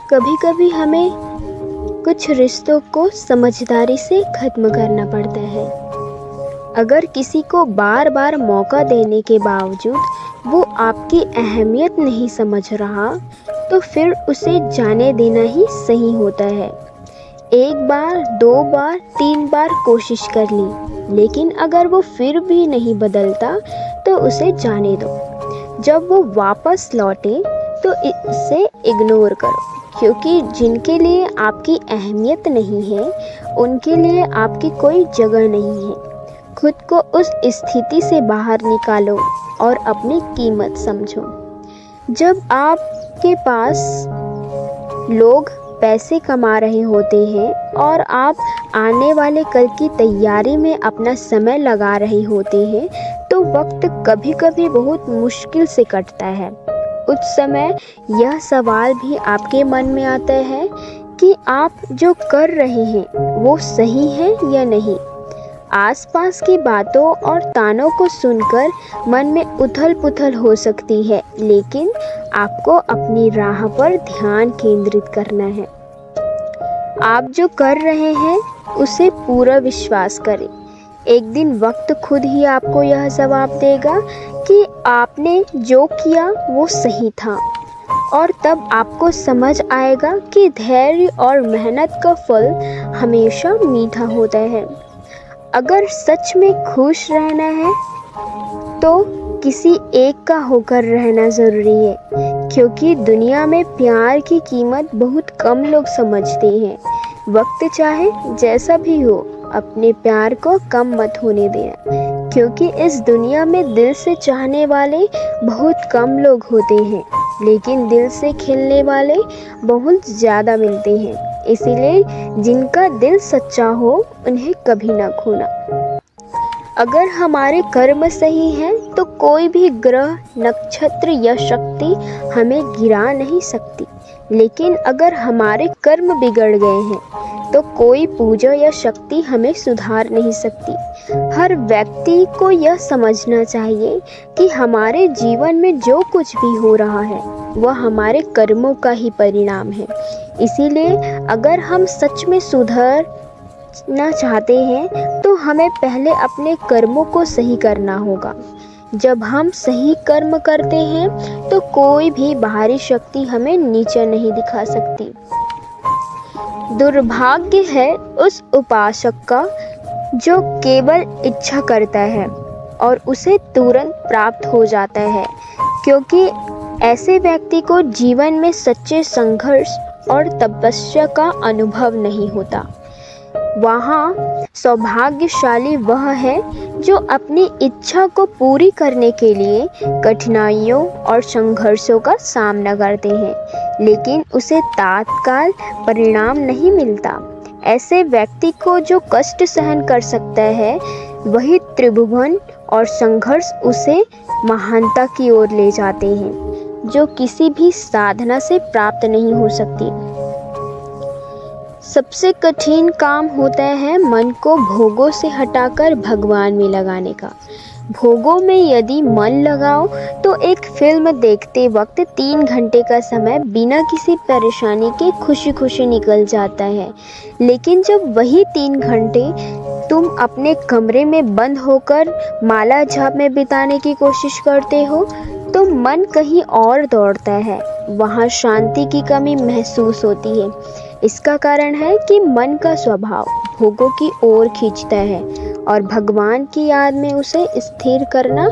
कभी कभी हमें कुछ रिश्तों को समझदारी से ख़त्म करना पड़ता है। अगर किसी को बार बार मौका देने के बावजूद वो आपकी अहमियत नहीं समझ रहा, तो फिर उसे जाने देना ही सही होता है। एक बार, दो बार, तीन बार कोशिश कर ली, लेकिन अगर वो फिर भी नहीं बदलता तो उसे जाने दो। जब वो वापस लौटे तो इसे इग्नोर करो, क्योंकि जिनके लिए आपकी अहमियत नहीं है उनके लिए आपकी कोई जगह नहीं है। खुद को उस स्थिति से बाहर निकालो और अपनी कीमत समझो। जब आपके पास लोग पैसे कमा रहे होते हैं और आप आने वाले कल की तैयारी में अपना समय लगा रहे होते हैं, तो वक्त कभी कभी बहुत मुश्किल से कटता है। उस समय यह सवाल भी आपके मन में आता है कि आप जो कर रहे हैं वो सही है या नहीं। आसपास की बातों और तानों को सुनकर मन में उथल पुथल हो सकती है, लेकिन आपको अपनी राह पर ध्यान केंद्रित करना है। आप जो कर रहे हैं उसे पूरा विश्वास करें। एक दिन वक्त खुद ही आपको यह जवाब देगा कि आपने जो किया वो सही था, और तब आपको समझ आएगा कि धैर्य और मेहनत का फल हमेशा मीठा होता है। अगर सच में खुश रहना है तो किसी एक का होकर रहना ज़रूरी है, क्योंकि दुनिया में प्यार की कीमत बहुत कम लोग समझते हैं। वक्त चाहे जैसा भी हो, अपने प्यार को कम मत होने देना, क्योंकि इस दुनिया में दिल से चाहने वाले बहुत कम लोग होते हैं, लेकिन दिल से खिलने वाले बहुत ज़्यादा मिलते हैं। इसीलिए जिनका दिल सच्चा हो उन्हें कभी ना खोना। अगर हमारे कर्म सही हैं तो कोई भी ग्रह, नक्षत्र या शक्ति हमें गिरा नहीं सकती, लेकिन अगर हमारे कर्म बिगड़ गए हैं तो कोई पूजा या शक्ति हमें सुधार नहीं सकती। हर व्यक्ति को यह समझना चाहिए कि हमारे जीवन में जो कुछ भी हो रहा है वह हमारे कर्मों का ही परिणाम है। इसीलिए अगर हम सच में सुधरना चाहते हैं तो हमें पहले अपने कर्मों को सही करना होगा। जब हम सही कर्म करते हैं तो कोई भी बाहरी शक्ति हमें नीचे नहीं दिखा सकती। दुर्भाग्य है उस उपासक का जो केवल इच्छा करता है और उसे तुरंत प्राप्त हो जाता है, क्योंकि ऐसे व्यक्ति को जीवन में सच्चे संघर्ष और तपस्या का अनुभव नहीं होता। वहाँ सौभाग्यशाली वह है जो अपनी इच्छा को पूरी करने के लिए कठिनाइयों और संघर्षों का सामना करते हैं, लेकिन उसे तत्काल परिणाम नहीं मिलता। ऐसे व्यक्ति को जो कष्ट सहन कर सकता है, वही त्रिभुवन और संघर्ष उसे महानता की ओर ले जाते हैं, जो किसी भी साधना से प्राप्त नहीं हो सकती। सबसे कठिन काम होता है मन को भोगों से हटाकर भगवान में लगाने का। भोगों में यदि मन लगाओ तो एक फिल्म देखते वक्त 3 घंटे का समय बिना किसी परेशानी के खुशी खुशी निकल जाता है, लेकिन जब वही 3 घंटे तुम अपने कमरे में बंद होकर माला जाप में बिताने की कोशिश करते हो तो मन कहीं और दौड़ता है। वहाँ शांति की कमी महसूस होती है। इसका कारण है कि मन का स्वभाव भोगों की ओर खींचता है और भगवान की याद में उसे स्थिर करना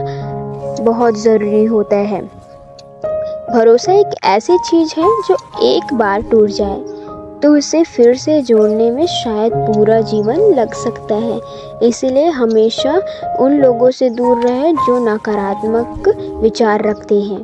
बहुत ज़रूरी होता है। भरोसा एक ऐसी चीज़ है जो एक बार टूट जाए तो उसे फिर से जोड़ने में शायद पूरा जीवन लग सकता है। इसलिए हमेशा उन लोगों से दूर रहें जो नकारात्मक विचार रखते हैं।